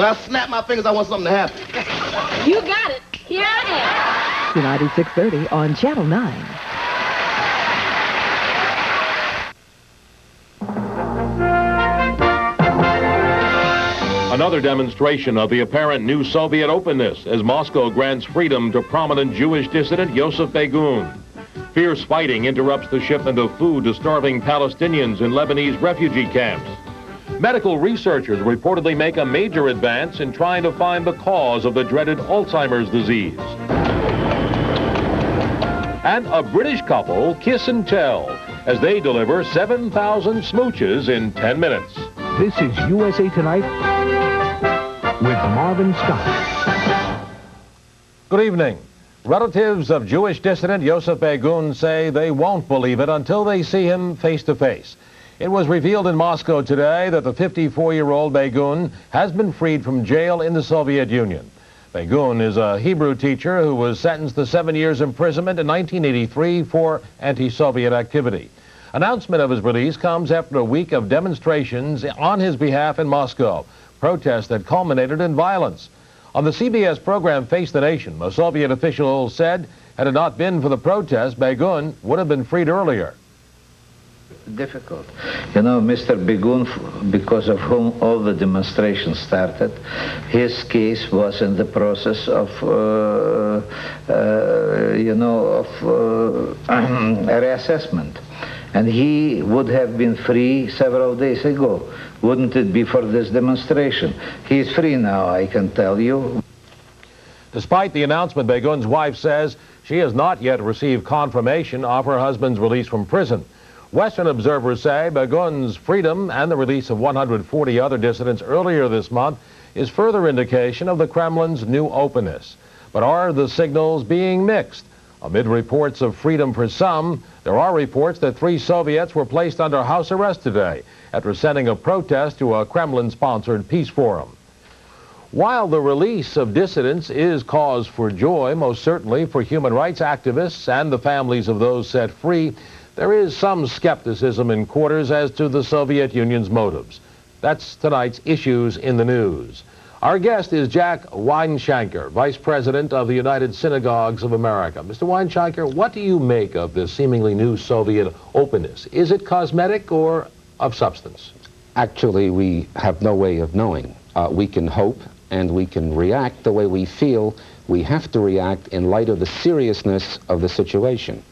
When I snap my fingers, I want something to happen. You got it. Here I am. Tonight at 6:30 on Channel 9. Another demonstration of the apparent new Soviet openness as Moscow grants freedom to prominent Jewish dissident Yosef Begun. Fierce fighting interrupts the shipment of food to starving Palestinians in Lebanese refugee camps. Medical researchers reportedly make a major advance in trying to find the cause of the dreaded Alzheimer's disease. And a British couple kiss and tell as they deliver 7,000 smooches in 10 minutes. This is USA Tonight with Marvin Scott. Good evening. Relatives of Jewish dissident Yosef Begun say they won't believe it until they see him face to face. It was revealed in Moscow today that the 54-year-old Begun has been freed from jail in the Soviet Union. Begun is a Hebrew teacher who was sentenced to 7 years imprisonment in 1983 for anti-Soviet activity. Announcement of his release comes after a week of demonstrations on his behalf in Moscow, protests that culminated in violence. On the CBS program Face the Nation, a Soviet official said had it not been for the protests, Begun would have been freed earlier. Difficult. You know, Mr. Begun, because of whom all the demonstrations started, his case was in the process of, reassessment. And he would have been free several days ago. Wouldn't it be for this demonstration? He is free now, I can tell you. Despite the announcement, Begun's wife says she has not yet received confirmation of her husband's release from prison. Western observers say Begun's freedom and the release of 140 other dissidents earlier this month is further indication of the Kremlin's new openness. But are the signals being mixed? Amid reports of freedom for some, there are reports that 3 Soviets were placed under house arrest today after sending a protest to a Kremlin-sponsored peace forum. While the release of dissidents is cause for joy, most certainly for human rights activists and the families of those set free, there is some skepticism in quarters as to the Soviet Union's motives. That's tonight's Issues in the News. Our guest is Jack Weinshanker, Vice President of the United Synagogues of America. Mr. Weinshanker, what do you make of this seemingly new Soviet openness? Is it cosmetic or of substance? Actually, we have no way of knowing. We can hope and we can react the way we feel. We have to react in light of the seriousness of the situation.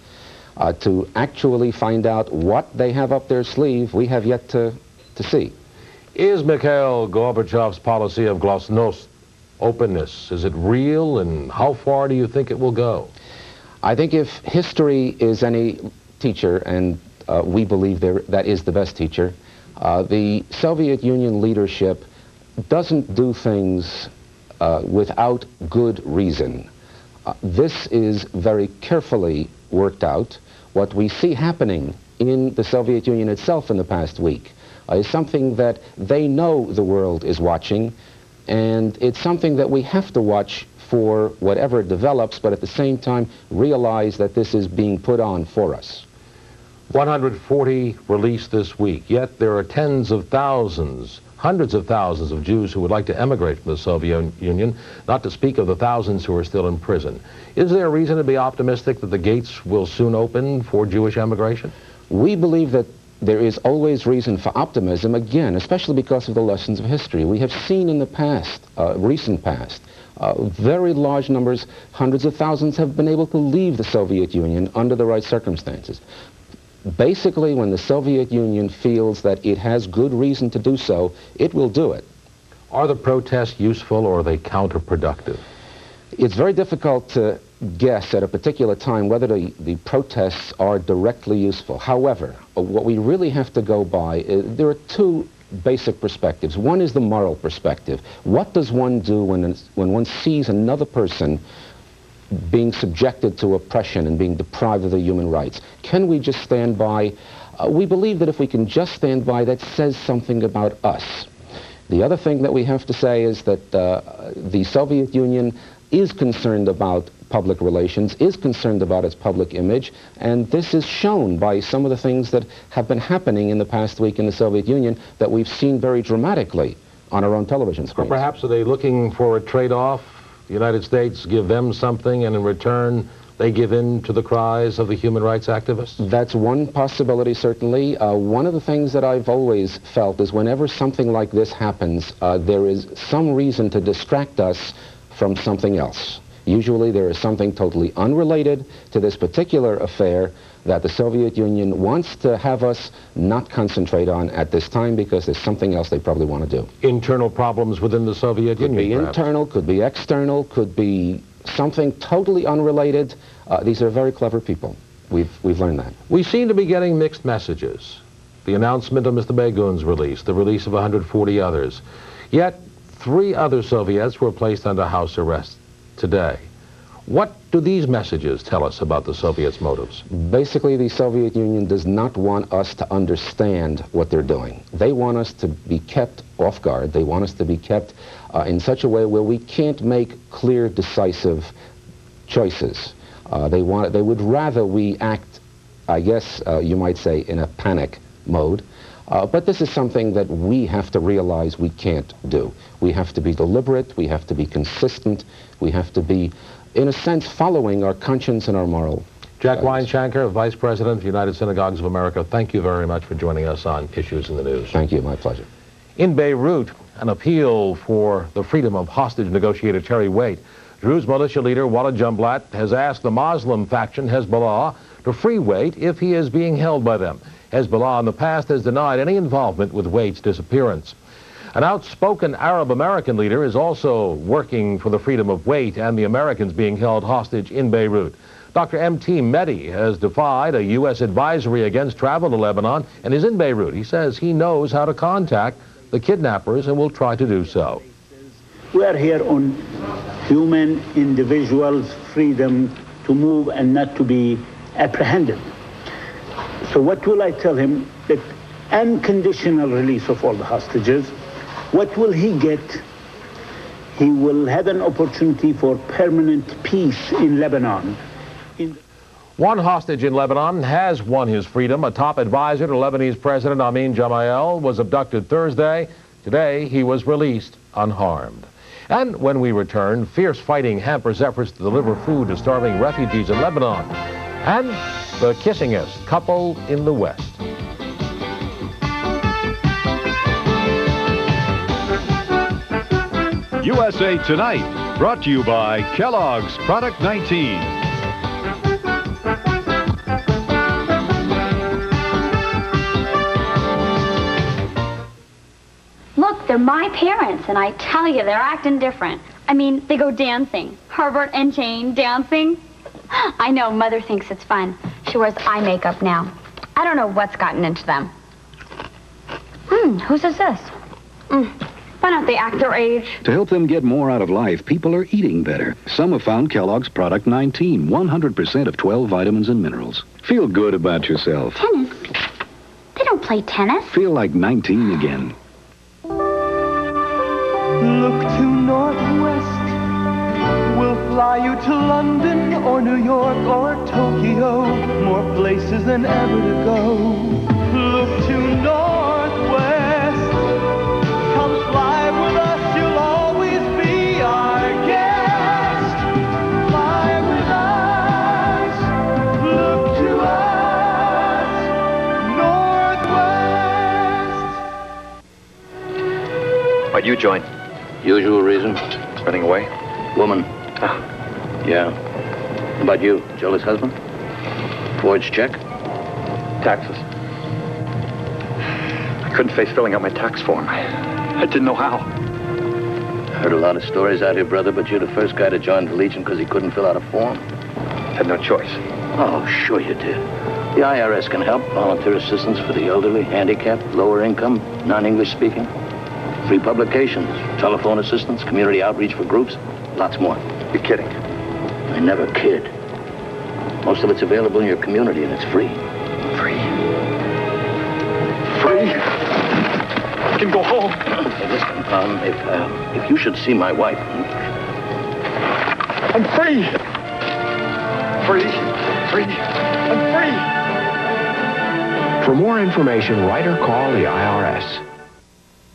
To actually find out what they have up their sleeve, we have yet to see. Is Mikhail Gorbachev's policy of glasnost, openness, is it real, and how far do you think it will go? I think if history is any teacher, and we believe that is the best teacher, the Soviet Union leadership doesn't do things without good reason. This is very carefully worked out. What we see happening in the Soviet Union itself in the past week is something that they know the world is watching, and it's something that we have to watch for whatever develops, but at the same time realize that this is being put on for us. 140 released this week, yet there are tens of thousands, hundreds of thousands of Jews who would like to emigrate from the Soviet Union, not to speak of the thousands who are still in prison. Is there a reason to be optimistic that the gates will soon open for Jewish emigration? We believe that there is always reason for optimism, again, especially because of the lessons of history. We have seen in the past, recent past, very large numbers, hundreds of thousands have been able to leave the Soviet Union under the right circumstances. Basically, when the Soviet Union feels that it has good reason to do so, it will do it. Are the protests useful or are they counterproductive? It's very difficult to guess at a particular time whether the protests are directly useful. However, what we really have to go by, there are 2 basic perspectives. One is the moral perspective. What does one do when one sees another person being subjected to oppression and being deprived of their human rights? Can we just stand by? We believe that if we can just stand by, that says something about us. The other thing that we have to say is that the Soviet Union is concerned about public relations, is concerned about its public image, and this is shown by some of the things that have been happening in the past week in the Soviet Union that we've seen very dramatically on our own television Or screens. perhaps are they looking for a trade-off? The United States give them something, and in return, they give in to the cries of the human rights activists? That's one possibility, certainly. One of the things that I've always felt is whenever something like this happens, there is some reason to distract us from something else. Usually there is something totally unrelated to this particular affair that the Soviet Union wants to have us not concentrate on at this time because there's something else they probably want to do. Internal problems within the Soviet Union, Could be perhaps? internal, could be external, could be something totally unrelated. These are very clever people. We've learned that. We seem to be getting mixed messages. The announcement of Mr. Begun's release, the release of 140 others. Yet 3 other Soviets were placed under house arrest today. What do these messages tell us about the Soviets' motives? Basically, the Soviet Union does not want us to understand what they're doing. They want us to be kept off guard. They want us to be kept in such a way where we can't make clear, decisive choices. They would rather we act, I guess you might say, in a panic mode. But this is something that we have to realize we can't do. We have to be deliberate. We have to be consistent. We have to be, in a sense, following our conscience and our moral. Jack Weinshanker, Vice President of the United Synagogues of America, thank you very much for joining us on Issues in the News. Thank you. My pleasure. In Beirut, an appeal for the freedom of hostage negotiator Terry Waite. Druze militia leader Walid Jumblat has asked the Muslim faction Hezbollah to free Waite if he is being held by them. Hezbollah in the past has denied any involvement with Waite's disappearance. An outspoken Arab-American leader is also working for the freedom of Waite and the Americans being held hostage in Beirut. Dr. M.T. Mehdi has defied a U.S. advisory against travel to Lebanon and is in Beirut. He says he knows how to contact the kidnappers and will try to do so. We are here on human individuals' freedom to move and not to be apprehended. So what will I tell him? That unconditional release of all the hostages. What will he get? He will have an opportunity for permanent peace in Lebanon. One hostage in Lebanon has won his freedom. A top advisor to Lebanese President Amin Gemayel was abducted Thursday. Today, he was released unharmed. And when we return, fierce fighting hampers efforts to deliver food to starving refugees in Lebanon. And the kissingest couple in the West. USA Tonight, brought to you by Kellogg's Product 19. Look, they're my parents, and I tell you, they're acting different. I mean, they go dancing. Herbert and Jane dancing. I know, Mother thinks it's fun. She wears eye makeup now. I don't know what's gotten into them. Whose is this? Why don't they act their age? To help them get more out of life, people are eating better. Some have found Kellogg's Product 19, 100% of 12 vitamins and minerals. Feel good about yourself. Tennis? They don't play tennis. Feel like 19 again. Look to Northwest. We'll fly you to London or New York or Tokyo. More places than ever to go. Look to Northwest. Come fly with us, you'll always be our guest. Fly with us. Look to us. Northwest. Why'd you join? Usual reason. Running away? Woman. Ah. Yeah. How about you? Jealous husband? Forged check? Taxes. I couldn't face filling out my tax form. I didn't know how. Heard a lot of stories out here, brother, but you're the first guy to join the Legion because he couldn't fill out a form. Had no choice. Oh, sure you did. The IRS can help. Volunteer assistance for the elderly, handicapped, lower income, non-English speaking. Free publications, telephone assistance, community outreach for groups, lots more. You're kidding. I never kid. Most of it's available in your community, and it's free. Free? Free? I can go home. Hey, listen, if you should see my wife... I'm free! Free! Free! I'm free! For more information, write or call the IRS.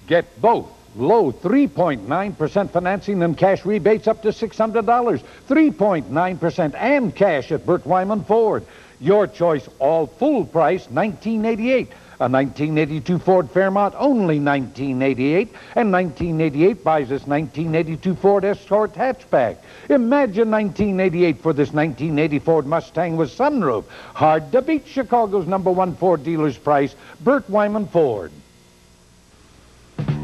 Get both Low 3.9% financing and cash rebates up to $600. 3.9% and cash at Burt Wyman Ford. Your choice, all full price, $1988. A 1982 Ford Fairmont, only $1988. And $1988 buys this 1982 Ford Escort hatchback. Imagine $1988 for this 1980 Ford Mustang with sunroof. Hard to beat Chicago's #1 Ford dealer's price, Burt Wyman Ford.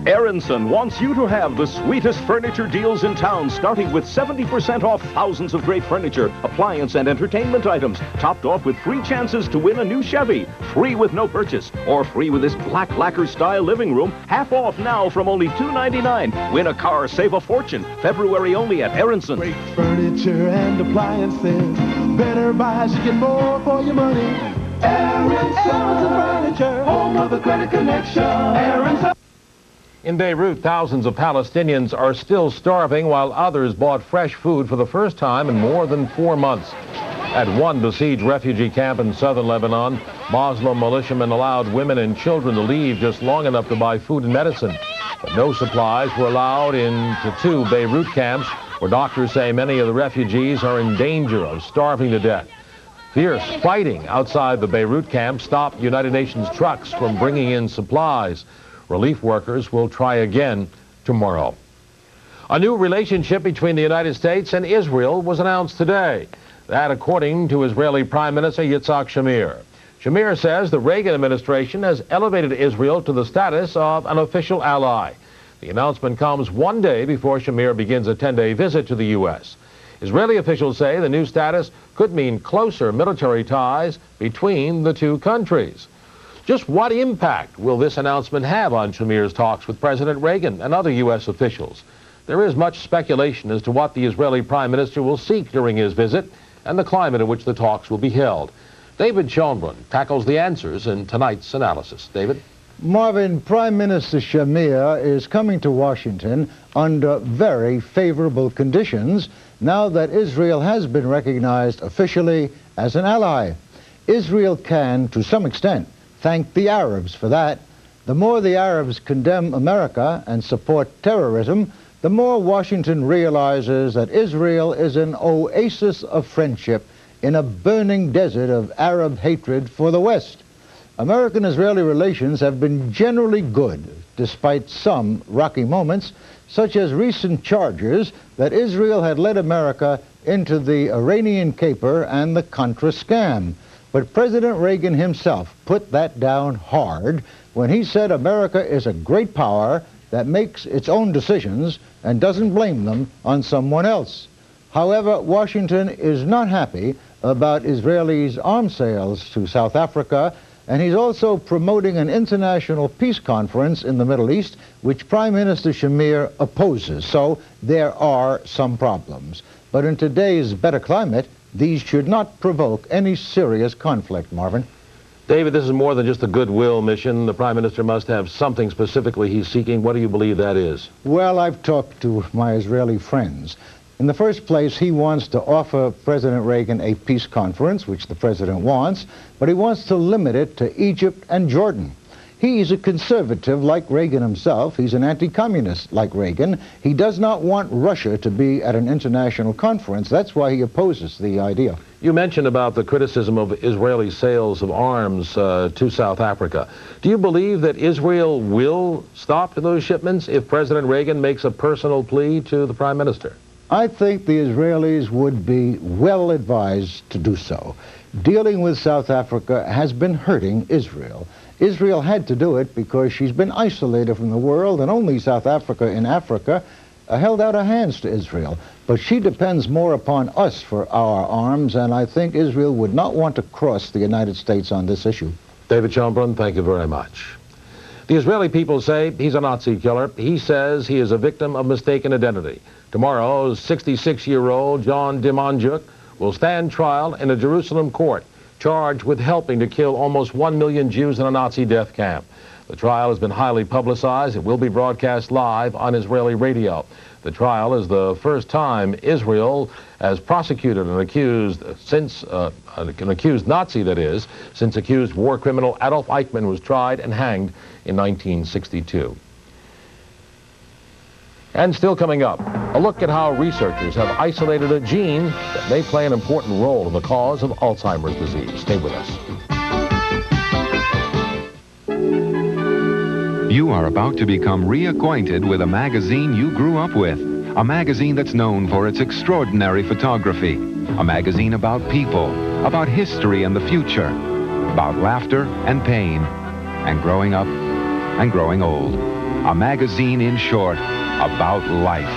Aronson wants you to have the sweetest furniture deals in town, starting with 70% off thousands of great furniture, appliance, and entertainment items, topped off with free chances to win a new Chevy, free with no purchase, or free with this black lacquer-style living room, half off now from only $299. Win a car, save a fortune. February only at Aronson. Great furniture and appliances, better buys, you get more for your money. Aronson Furniture, home of the credit connection. Aronson. In Beirut, thousands of Palestinians are still starving while others bought fresh food for the first time in more than 4 months. At one besieged refugee camp in southern Lebanon, Muslim militiamen allowed women and children to leave just long enough to buy food and medicine. But no supplies were allowed into 2 Beirut camps where doctors say many of the refugees are in danger of starving to death. Fierce fighting outside the Beirut camp stopped United Nations trucks from bringing in supplies. Relief workers will try again tomorrow. A new relationship between the United States and Israel was announced today. That according to Israeli Prime Minister Yitzhak Shamir. Shamir says the Reagan administration has elevated Israel to the status of an official ally. The announcement comes one day before Shamir begins a 10-day visit to the U.S. Israeli officials say the new status could mean closer military ties between the two countries. Just what impact will this announcement have on Shamir's talks with President Reagan and other U.S. officials? There is much speculation as to what the Israeli Prime Minister will seek during his visit and the climate in which the talks will be held. David Schoenbrun tackles the answers in tonight's analysis. David? Marvin, Prime Minister Shamir is coming to Washington under very favorable conditions now that Israel has been recognized officially as an ally. Israel can, to some extent, thank the Arabs for that. The more the Arabs condemn America and support terrorism, the more Washington realizes that Israel is an oasis of friendship in a burning desert of Arab hatred for the West. American-Israeli relations have been generally good, despite some rocky moments, such as recent charges that Israel had led America into the Iranian caper and the Contra scam. But President Reagan himself put that down hard when he said America is a great power that makes its own decisions and doesn't blame them on someone else. However, Washington is not happy about Israelis' arms sales to South Africa, and he's also promoting an international peace conference in the Middle East, which Prime Minister Shamir opposes. So there are some problems. But in today's better climate, these should not provoke any serious conflict, Marvin. David, this is more than just a goodwill mission. The Prime Minister must have something specifically he's seeking. What do you believe that is? Well, I've talked to my Israeli friends. In the first place, he wants to offer President Reagan a peace conference, which the president wants, but he wants to limit it to Egypt and Jordan. He's a conservative like Reagan himself. He's an anti-communist like Reagan. He does not want Russia to be at an international conference. That's why he opposes the idea. You mentioned about the criticism of Israeli sales of arms to South Africa. Do you believe that Israel will stop those shipments if President Reagan makes a personal plea to the Prime Minister? I think the Israelis would be well advised to do so. Dealing with South Africa has been hurting Israel. Israel had to do it because she's been isolated from the world, and only South Africa in Africa held out her hands to Israel. But she depends more upon us for our arms, and I think Israel would not want to cross the United States on this issue. David Schoenbrun, thank you very much. The Israeli people say he's a Nazi killer. He says he is a victim of mistaken identity. Tomorrow, 66-year-old John Dimanjuk will stand trial in a Jerusalem court, charged with helping to kill almost 1 million Jews in a Nazi death camp. The trial has been highly publicized. It will be broadcast live on Israeli radio. The trial is the first time Israel has prosecuted an accused Nazi, that is, since accused war criminal Adolf Eichmann was tried and hanged in 1962. And still coming up, a look at how researchers have isolated a gene that may play an important role in the cause of Alzheimer's disease. Stay with us. You are about to become reacquainted with a magazine you grew up with. A magazine that's known for its extraordinary photography. A magazine about people, about history and the future, about laughter and pain, and growing up and growing old. A magazine, in short, about life.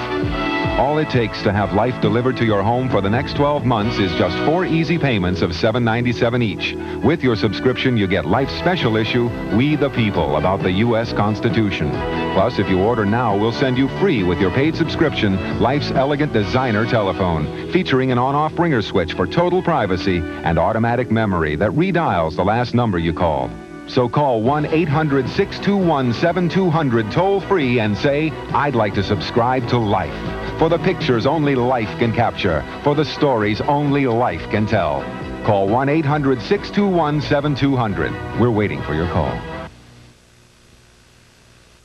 All it takes to have life delivered to your home for the next 12 months is just 4 easy payments of $7.97 each. With your subscription, you get Life's special issue, We the People, about the U.S. Constitution. Plus, if you order now, we'll send you free with your paid subscription, Life's elegant designer telephone, featuring an on-off ringer switch for total privacy and automatic memory that redials the last number you called. So call 1-800-621-7200 toll-free and say, I'd like to subscribe to Life. For the pictures only life can capture. For the stories only life can tell. Call 1-800-621-7200. We're waiting for your call.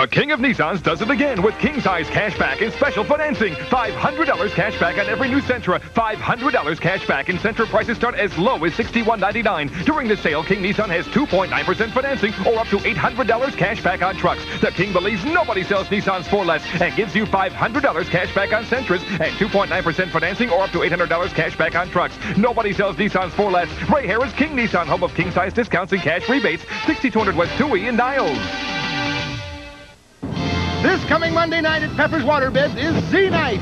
A king of Nissans does it again with king-size cashback and special financing. $500 cash back on every new Sentra. $500 cash back, and Sentra prices start as low as $61.99. During the sale, King Nissan has 2.9% financing or up to $800 cash back on trucks. The King believes nobody sells Nissans for less and gives you $500 cash back on Sentras and 2.9% financing or up to $800 cash back on trucks. Nobody sells Nissans for less. Ray Harris, King Nissan, home of king-size discounts and cash rebates. 6200 West Dewey in Niles. This coming Monday night at Pepper's Waterbeds is Z-Night.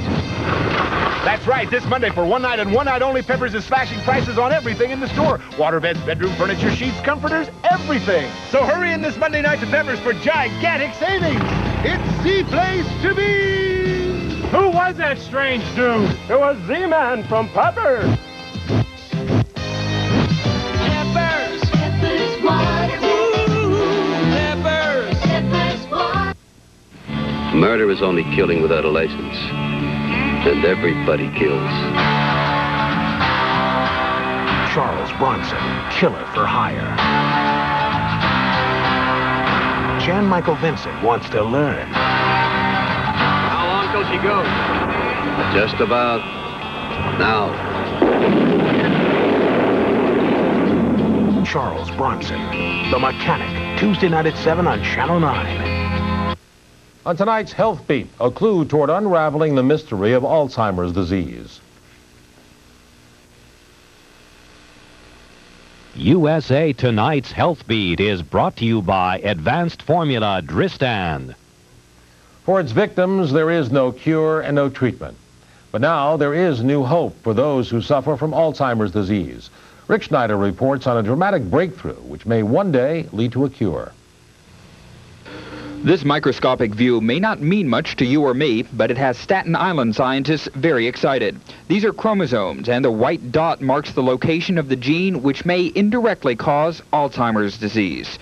That's right. This Monday for one night and one night only, Pepper's is slashing prices on everything in the store. Waterbeds, bedroom furniture, sheets, comforters, everything. So hurry in this Monday night to Pepper's for gigantic savings. It's the place to be. Who was that strange dude? It was Z-Man from Pepper's. Pepper's Waterbeds. Pepper's Waterbeds. Murder is only killing without a license. And everybody kills. Charles Bronson, killer for hire. Jan Michael Vincent wants to learn. How long till she goes? Just about now. Charles Bronson, The Mechanic, Tuesday night at 7 on Channel 9. On tonight's Health Beat, a clue toward unraveling the mystery of Alzheimer's disease. USA Tonight's Health Beat is brought to you by Advanced Formula Dristan. For its victims, there is no cure and no treatment. But now there is new hope for those who suffer from Alzheimer's disease. Rick Schneider reports on a dramatic breakthrough which may one day lead to a cure. This microscopic view may not mean much to you or me, but it has Staten Island scientists very excited. These are chromosomes, and the white dot marks the location of the gene which may indirectly cause Alzheimer's disease.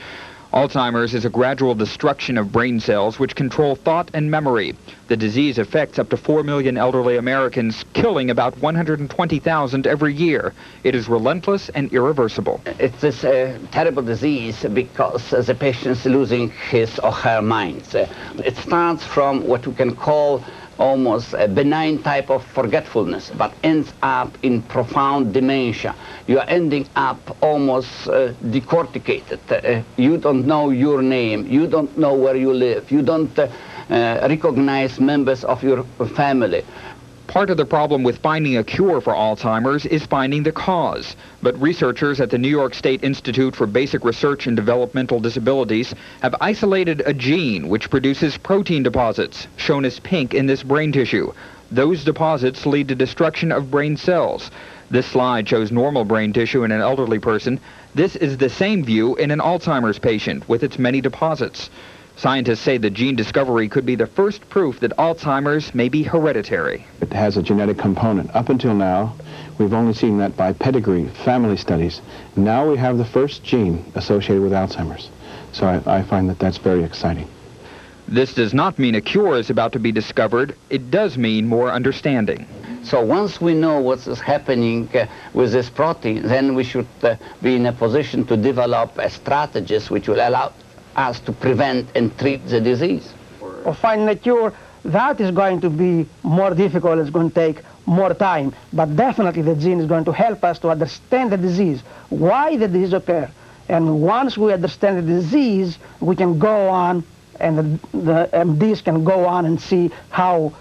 Alzheimer's is a gradual destruction of brain cells which control thought and memory. The disease affects up to 4 million elderly Americans, killing about 120,000 every year. It is relentless and irreversible. It's this terrible disease because the patient's losing his or her mind. It starts from what we can call almost a benign type of forgetfulness, but ends up in profound dementia. You are ending up almost decorticated. You don't know your name. You don't know where you live. You don't recognize members of your family. Part of the problem with finding a cure for Alzheimer's is finding the cause. But researchers at the New York State Institute for Basic Research in Developmental Disabilities have isolated a gene which produces protein deposits, shown as pink in this brain tissue. Those deposits lead to destruction of brain cells. This slide shows normal brain tissue in an elderly person. This is the same view in an Alzheimer's patient with its many deposits. Scientists say the gene discovery could be the first proof that Alzheimer's may be hereditary. It has a genetic component. Up until now, we've only seen that by pedigree, family studies. Now we have the first gene associated with Alzheimer's. So I find that that's very exciting. This does not mean a cure is about to be discovered. It does mean more understanding. So once we know what is happening with this protein, then we should be in a position to develop strategies which will allow us to prevent and treat the disease. Well, finding a cure that is going to be more difficult. It's going to take more time. But definitely the gene is going to help us to understand the disease, why the disease occurs. And once we understand the disease, we can go on, and the MDs can go on and see how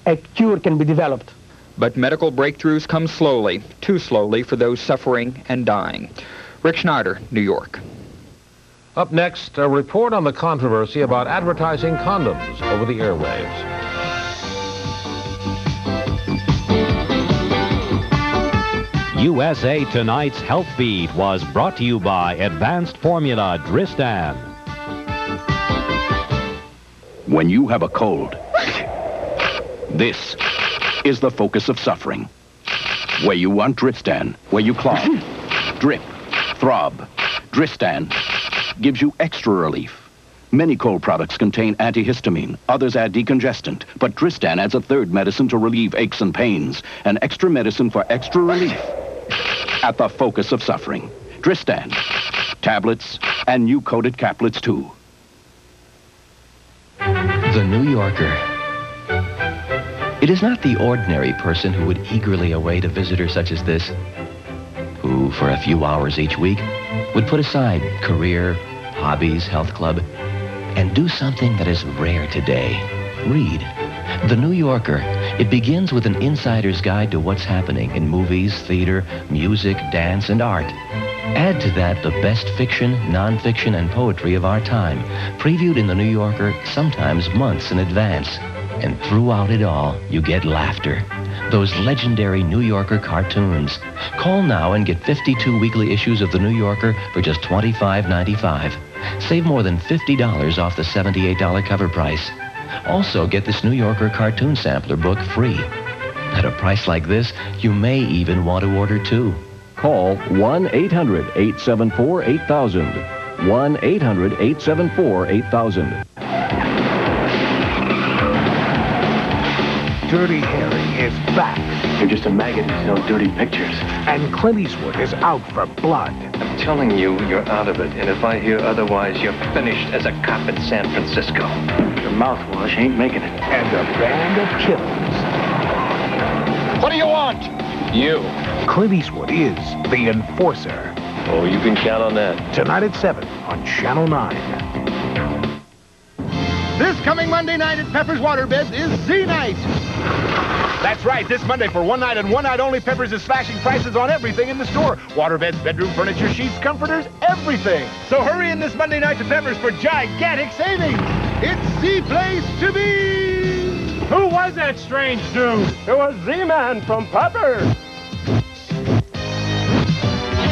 a cure can be developed. But medical breakthroughs come slowly, too slowly for those suffering and dying. Rick Schneider, New York. Up next, a report on the controversy about advertising condoms over the airwaves. USA Tonight's Health Feed was brought to you by Advanced Formula Dristan. When you have a cold, this is the focus of suffering. Where you want Dristan, where you clog, drip, throb. Dristan gives you extra relief. Many cold products contain antihistamine, others add decongestant, but Dristan adds a third medicine to relieve aches and pains, an extra medicine for extra relief. At the focus of suffering, Dristan, tablets, and new coated caplets too. The New Yorker. It is not the ordinary person who would eagerly await a visitor such as this, who, for a few hours each week, would put aside career, hobbies, health club, and do something that is rare today. Read. The New Yorker. It begins with an insider's guide to what's happening in movies, theater, music, dance, and art. Add to that the best fiction, nonfiction, and poetry of our time, previewed in the New Yorker sometimes months in advance. And throughout it all, you get laughter. Those legendary New Yorker cartoons. Call now and get 52 weekly issues of the New Yorker for just $25.95. Save more than $50 off the $78 cover price. Also, get this New Yorker cartoon sampler book free. At a price like this, you may even want to order two. Call 1-800-874-8000. 1-800-874-8000. Dirty Harry is back. You're just a maggot who sells dirty pictures. And Clint Eastwood is out for blood. I'm telling you, you're out of it. And if I hear otherwise, you're finished as a cop in San Francisco. Your mouthwash ain't making it. And a band of killers. What do you want? You. Clint Eastwood is the enforcer. Oh, you can count on that. Tonight at 7 on Channel 9. This coming Monday night at Pepper's Waterbeds is Z-Night. That's right. This Monday for one night and one night only, Pepper's is slashing prices on everything in the store. Waterbeds, bedroom furniture, sheets, comforters, everything. So hurry in this Monday night to Pepper's for gigantic savings. It's the place to be. Who was that strange dude? It was Z-Man from Pepper.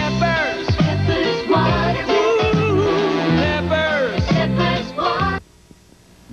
Peppers. Peppers Water. Peppers. Peppers Water.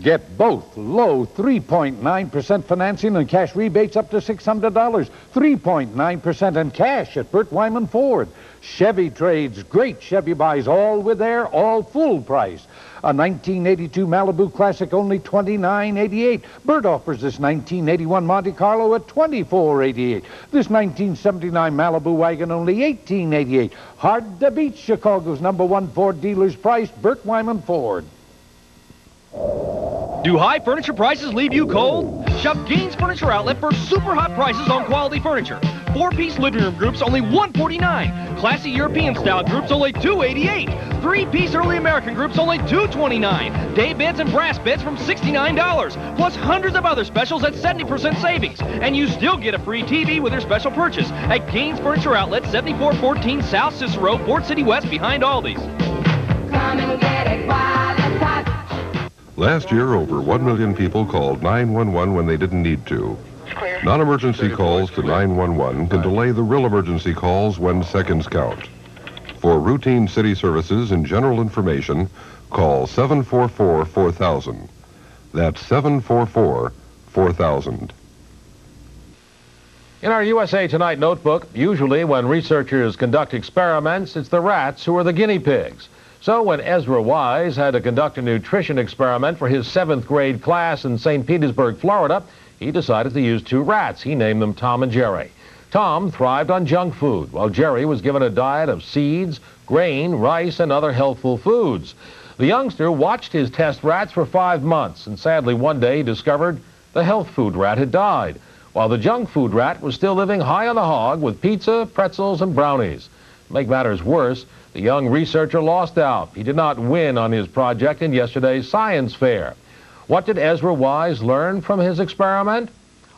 Get both low 3.9% financing and cash rebates up to $600. 3.9% and cash at Burt Wyman Ford. Chevy trades, great Chevy buys, all with their all full price. A 1982 Malibu Classic only $29.88. Burt offers this 1981 Monte Carlo at $24.88. This 1979 Malibu wagon only $18.88. Hard to beat Chicago's #1 Ford dealer's price, Burt Wyman Ford. Do high furniture prices leave you cold? Shop Gaines Furniture Outlet for super hot prices on quality furniture. 4-piece living room groups only $149. Classy European style groups only $288. 3-piece early American groups only $229. Day beds and brass beds from $69. Plus hundreds of other specials at 70% savings. And you still get a free TV with your special purchase at Gaines Furniture Outlet, 7414 South Cicero, Port City West, behind Aldi's. Come and get it while it's hot. Last year, over 1 million people called 911 when they didn't need to. Non-emergency calls to 911 can delay the real emergency calls when seconds count. For routine city services and general information, call 744-4000. That's 744-4000. In our USA Tonight notebook, usually when researchers conduct experiments, it's the rats who are the guinea pigs. So when Ezra Wise had to conduct a nutrition experiment for his 7th grade class in St. Petersburg, Florida, he decided to use 2 rats. He named them Tom and Jerry. Tom thrived on junk food, while Jerry was given a diet of seeds, grain, rice, and other healthful foods. The youngster watched his test rats for 5 months, and sadly one day he discovered The health food rat had died, while the junk food rat was still living high on the hog with pizza, pretzels, and brownies. To make matters worse, the young researcher lost out. He did not win on his project in yesterday's science fair. What did Ezra Wise learn from his experiment?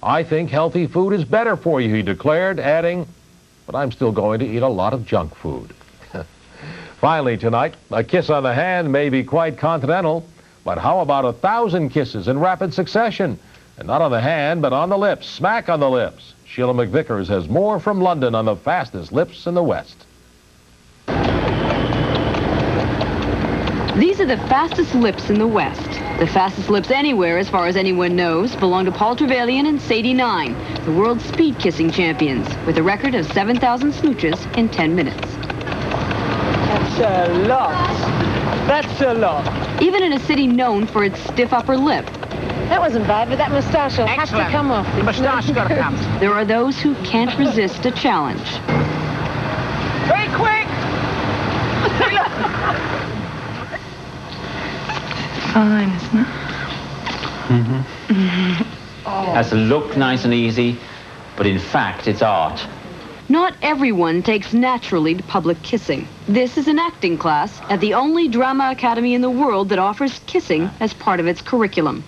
I think healthy food is better for you, he declared, adding, but I'm still going to eat a lot of junk food. Finally tonight, a kiss on the hand may be quite continental, but how about 1,000 kisses in rapid succession? And not on the hand, but on the lips, smack on the lips. Sheila McVickers has more from London on the fastest lips in the West. These are the fastest lips in the West. The fastest lips anywhere, as far as anyone knows, belong to Paul Trevelyan and Sadie Nine, the world's speed kissing champions, with a record of 7,000 smooches in 10 minutes. That's a lot. That's a lot. Even in a city known for its stiff upper lip. That wasn't bad, but that moustache will have to come off. The moustache got to come. There are those who can't resist a challenge. Very quick! Fine, isn't it? Has to look nice and easy, but in fact, it's art. Not everyone takes naturally to public kissing. This is an acting class at the only drama academy in the world that offers kissing as part of its curriculum.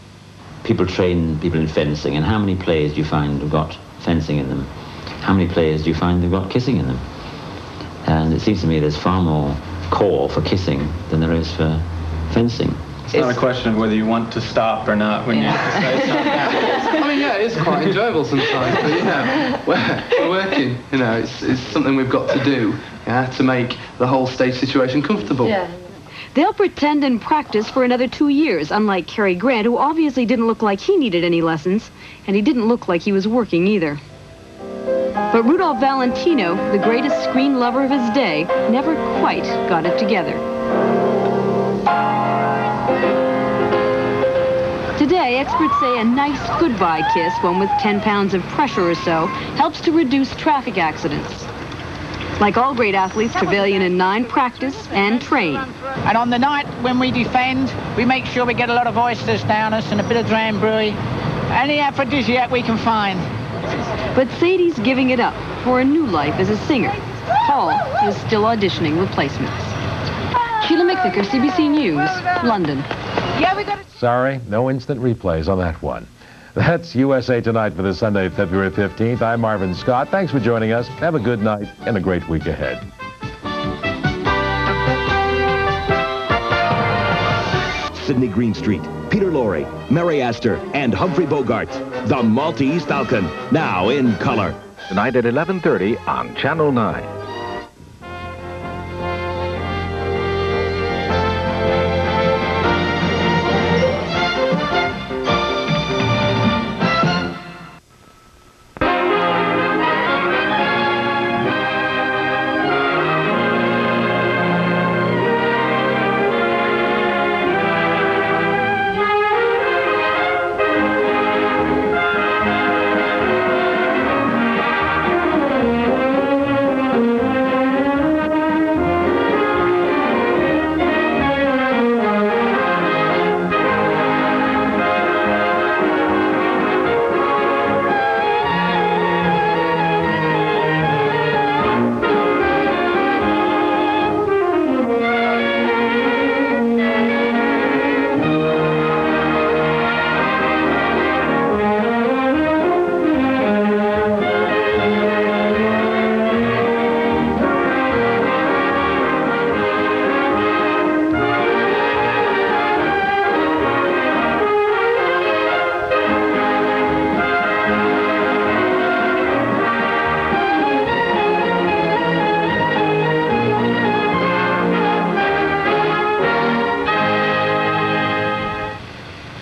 People train people in fencing, and how many plays do you find have got fencing in them? How many plays do you find have got kissing in them? And it seems to me there's far more call for kissing than there is for fencing. It's not a question of whether you want to stop or not when you have to say something. I mean, yeah, it is quite enjoyable sometimes, but yeah, we're working, you know, it's something we've got to do, yeah, to make the whole stage situation comfortable. Yeah. They'll pretend and practice for another 2 years, unlike Cary Grant, who obviously didn't look like he needed any lessons, and he didn't look like he was working either. But Rudolph Valentino, the greatest screen lover of his day, never quite got it together. Today, experts say a nice goodbye kiss, one with 10 pounds of pressure or so, helps to reduce traffic accidents. Like all great athletes, Trevelyan and Nine practice and train. And on the night when we defend, we make sure we get a lot of oysters down us and a bit of drambuie, any aphrodisiac we can find. But Sadie's giving it up for a new life as a singer. Paul is still auditioning replacements. Sheila McVickers, CBC News, London. Yeah, we got it. Sorry, no instant replays on that one. That's USA Tonight for this Sunday, February 15th. I'm Marvin Scott. Thanks for joining us. Have a good night and a great week ahead. Sidney Greenstreet, Peter Lorre, Mary Astor, and Humphrey Bogart. The Maltese Falcon, now in color. Tonight at 11:30 on Channel 9.